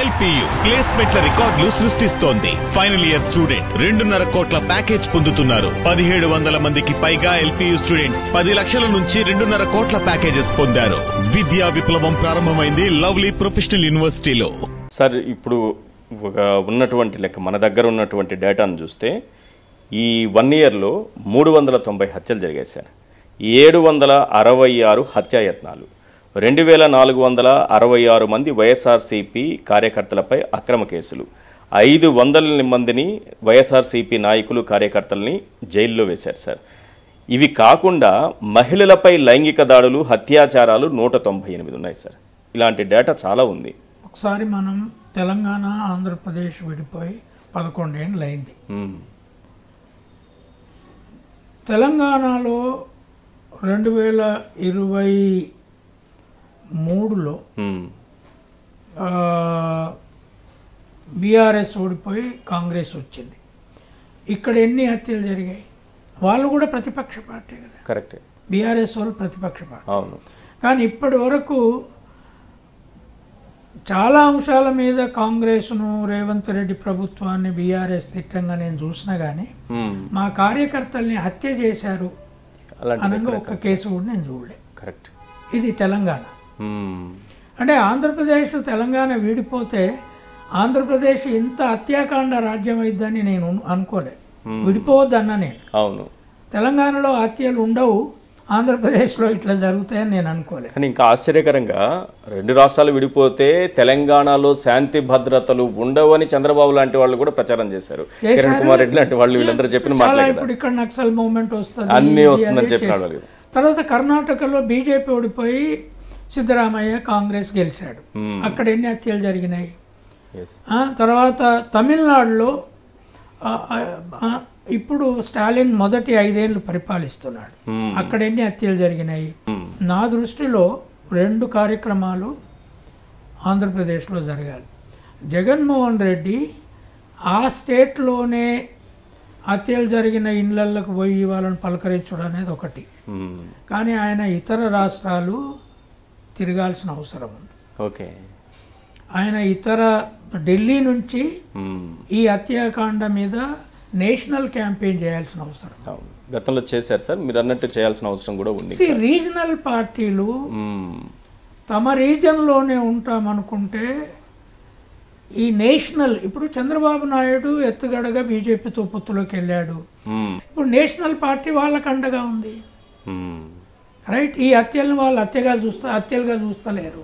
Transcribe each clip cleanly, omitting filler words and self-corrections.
LPU ప్లేస్మెంట్ల రికార్డులు సృష్టిస్తోంది. Final year student 2.5 కోట్ల ప్యాకేజ్ పొందుతున్నారు. 1700 మందికి పైగా ఎల్పియు స్టూడెంట్స్ 10 లక్షల నుంచి 2.5 కోట్ల ప్యాకేజెస్ పొందారు. విద్యా విప్లవం ప్రారంభమైంది లవ్లీ ప్రొఫెషనల్ యూనివర్సిటీలో. సార్, ఇప్పుడు ఉన్నటువంటి లెక్క మన దగ్గర ఉన్నటువంటి డేటాను చూస్తే ఈ 1 ఇయర్లో 390 హత్యలు జరిగాయి సార్. 766 హత్యాయత్నాలు, 2466 మంది వైఎస్ఆర్సీపీ కార్యకర్తలపై అక్రమ కేసులు, 500 మందిని వైఎస్ఆర్సీపీ నాయకులు కార్యకర్తల్ని జైల్లో వేశారు సార్. ఇవి కాకుండా మహిళలపై లైంగిక దాడులు, అత్యాచారాలు 198 ఉన్నాయి సార్. ఇలాంటి డేటా చాలా ఉంది. ఒకసారి మనం తెలంగాణ ఆంధ్రప్రదేశ్ విడిపోయి 11 ఏళ్ళు అయింది. తెలంగాణలో 2023లో బీఆర్ఎస్ ఓడిపోయి కాంగ్రెస్ వచ్చింది. ఇక్కడ ఎన్ని హత్యలు జరిగాయి? వాళ్ళు కూడా ప్రతిపక్ష పార్టీ కదా. కరెక్ట్. బీఆర్ఎస్ వాళ్ళు ప్రతిపక్ష పార్టీ. అవును. కానీ ఇప్పటి వరకు చాలా అంశాల మీద కాంగ్రెస్ను, రేవంత్ రెడ్డి ప్రభుత్వాన్ని బీఆర్ఎస్ తిట్టంగా నేను చూసినా కానీ మా కార్యకర్తల్ని హత్య చేశారు అనగా ఒక్క కేసు కూడా నేను చూడలే. కరెక్ట్. ఇది తెలంగాణ. అంటే ఆంధ్రప్రదేశ్ తెలంగాణ విడిపోతే ఆంధ్రప్రదేశ్ ఇంత హత్యాకాండ రాజ్యం అయిద్దని నేను అనుకోలే. విడిపోవద్దన్నా నేను. అవును. తెలంగాణలో హత్యలు ఉండవు, ఆంధ్రప్రదేశ్లో ఇట్లా జరుగుతాయని నేను అనుకోలేదు. కానీ ఇంకా ఆశ్చర్యకరంగా 2 రాష్ట్రాలు విడిపోతే తెలంగాణలో శాంతి భద్రతలు ఉండవని చంద్రబాబు లాంటి వాళ్ళు కూడా ప్రచారం చేశారు. కిరణ్ కుమార్ రెడ్డి లాంటి వాళ్ళు వీళ్ళందరూ చెప్పిన మాట. ఇప్పుడు ఇక్కడ నక్సల్ మూవ్మెంట్ వస్తుంది, అన్నీ వస్తుందని చెప్పినాడు. తర్వాత కర్ణాటకలో బీజేపీ ఓడిపోయి సిద్ధరామయ్య కాంగ్రెస్ గెలిచాడు. అక్కడ ఎన్ని హత్యలు జరిగినాయి? తర్వాత తమిళనాడులో ఇప్పుడు స్టాలిన్ మొదటి 5 ఏళ్ళు పరిపాలిస్తున్నాడు. అక్కడ ఎన్ని హత్యలు జరిగినాయి? నా దృష్టిలో 2 కార్యక్రమాలు ఆంధ్రప్రదేశ్లో జరగాలి. జగన్మోహన్ రెడ్డి ఆ స్టేట్లోనే హత్యలు జరిగిన ఇళ్లకు పోయి వాళ్ళని పలకరించడం అనేది ఒకటి. కానీ ఆయన ఇతర రాష్ట్రాలు తిరగాల్సిన అవసరం ఉంది. ఓకే. ఆయన ఢిల్లీ నుంచి ఈ హత్యాకాండ మీద నేషనల్ క్యాంపెయిన్ చేయాల్సిన అవసరం. గతంలో చేశారు సార్, మీరు అన్నట్టు చేయాల్సిన అవసరం కూడా ఉంది. రీజనల్ పార్టీలు తమ రీజన్లోనే ఉంటామనుకుంటే ఈ నేషనల్, ఇప్పుడు చంద్రబాబు నాయుడు ఎత్తుగడగా బీజేపీతో పొత్తులోకి వెళ్ళాడు. ఇప్పుడు నేషనల్ పార్టీ వాళ్ళకు అండగా ఉంది. రైట్. ఈ హత్యలను వాళ్ళు హత్యలుగా చూస్తలేరు.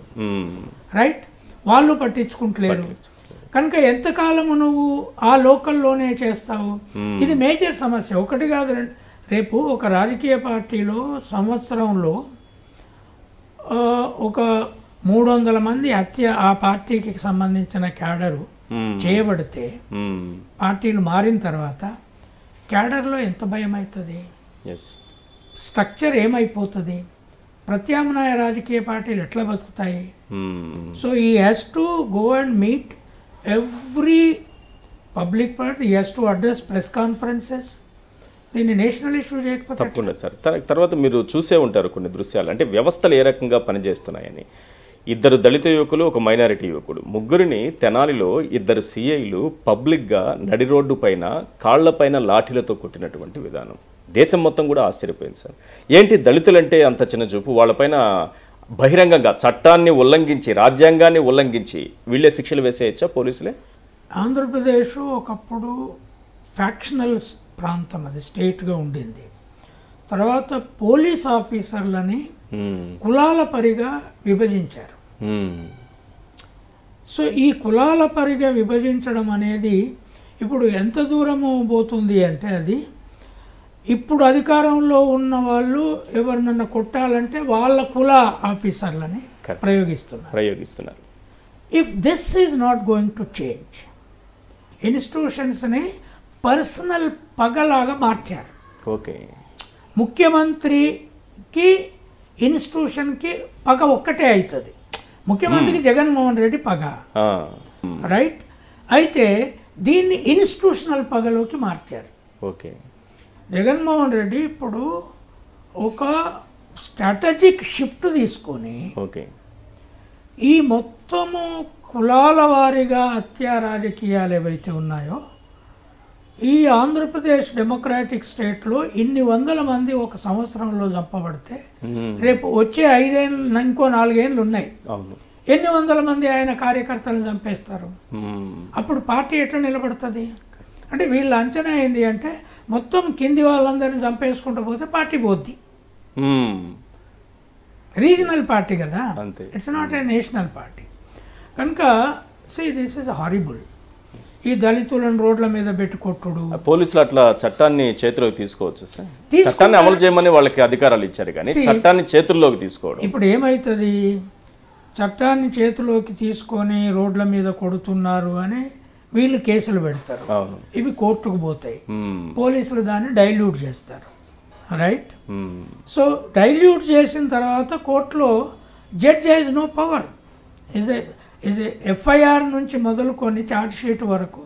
రైట్. వాళ్ళు పట్టించుకుంటలేరు. కనుక ఎంతకాలము నువ్వు ఆ లోకల్లోనే చేస్తావు? ఇది మేజర్ సమస్య. ఒకటి కాదు, రేపు ఒక రాజకీయ పార్టీలో సంవత్సరంలో ఒక 300 మంది హత్య ఆ పార్టీకి సంబంధించిన క్యాడరు చేయబడితే పార్టీలు మారిన తర్వాత క్యాడర్లో ఎంత భయం అవుతుంది? స్ట్రక్చర్ ఏమైపోతుంది? ప్రత్యామ్నాయ రాజకీయ పార్టీలు ఎట్లా బతుకుతాయి? So he has to go and meet every public party, he has to address press conferences. దీన్ని నేషనల్ ఇష్యూ చేయకపోతే తప్పకుండా సార్. తర్వాత మీరు చూసే ఉంటారు కొన్ని దృశ్యాలు, అంటే వ్యవస్థలు ఏ రకంగా పనిచేస్తున్నాయని. 2 దళిత యువకులు, ఒక మైనారిటీ యువకుడు, ముగ్గురిని తెనాలిలో 2 సిఐలు పబ్లిక్గా నడి రోడ్డు పైన కాళ్లపైన లాఠీలతో కొట్టినటువంటి విధానం దేశం మొత్తం కూడా ఆశ్చర్యపోయింది సార్. ఏంటి దళితులంటే అంత చిన్న చూపు? వాళ్ళపైన బహిరంగంగా చట్టాన్ని ఉల్లంఘించి, రాజ్యాంగాన్ని ఉల్లంఘించి వీళ్ళే శిక్షలు వేసేయచ్చా పోలీసులే? ఆంధ్రప్రదేశ్ ఒకప్పుడు ఫ్యాక్షనల్ ప్రాంతం, అది స్టేట్గా ఉండింది. తర్వాత పోలీస్ ఆఫీసర్లని కులాల పరిగా విభజించారు. సో ఈ కులాల పరిగా విభజించడం అనేది ఇప్పుడు ఎంత దూరము పోతుంది అంటే, అది ఇప్పుడు అధికారంలో ఉన్న వాళ్ళు ఎవరినన్నా కొట్టాలంటే వాళ్ళ కుల ఆఫీసర్లని ప్రయోగిస్తున్నారు. If this is not going to change, ఇన్స్టిట్యూషన్స్ని పర్సనల్ పగలాగా మార్చారు. ఓకే. ముఖ్యమంత్రికి ఇన్స్టిట్యూషన్కి పగ ఒక్కటే అవుతుంది. ముఖ్యమంత్రికి జగన్మోహన్ రెడ్డి పగ, రైట్. అయితే దీన్ని ఇన్స్టిట్యూషనల్ పగలోకి మార్చారు. ఓకే. జగన్మోహన్ రెడ్డి ఇప్పుడు ఒక స్ట్రాటజిక్ షిఫ్ట్ తీసుకొని ఓకే ఈ మొత్తము కులాల వారీగా హత్యా రాజకీయాలు ఏవైతే ఉన్నాయో ఈ ఆంధ్రప్రదేశ్ డెమోక్రాటిక్ స్టేట్లో ఇన్ని వందల మంది ఒక సంవత్సరంలో చంపబడితే రేపు వచ్చే 5 ఏళ్ళు ఇంకో 4 ఏళ్ళు ఉన్నాయి, ఎన్ని వందల మంది ఆయన కార్యకర్తలను చంపేస్తారు? అప్పుడు పార్టీ ఎట్లా నిలబడుతుంది? అంటే వీళ్ళ అంచనా ఏంది అంటే మొత్తం కింది వాళ్ళందరినీ చంపేసుకుంటూ పోతే పార్టీ పోద్ది. రీజనల్ పార్టీ కదా, it's not a national party. కనుక దిస్ ఇస్ హారిబుల్. ఈ దళితులను రోడ్ల మీద పెట్టి కొట్టుడు. పోలీసులు అట్లా చట్టాన్ని చేతిలోకి తీసుకోవచ్చు సార్, చట్టాన్ని అమలు చేయమని వాళ్ళకి అధికారాలు ఇచ్చారు కానీ చట్టాన్ని చేతుల్లోకి తీసుకోవడం. ఇప్పుడు ఏమవుతుంది, చట్టాన్ని చేతిలోకి తీసుకొని రోడ్ల మీద కొడుతున్నారు అని వీళ్ళు కేసులు పెడతారు, ఇవి కోర్టుకు పోతాయి, పోలీసులు దాన్ని డైల్యూట్ చేస్తారు, రైట్? సో డైల్యూట్ చేసిన తర్వాత కోర్టులో judge has no power. FIR నుంచి మొదలుకొని ఛార్జ్ షీట్ వరకు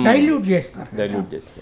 డైల్యూట్ చేస్తారు.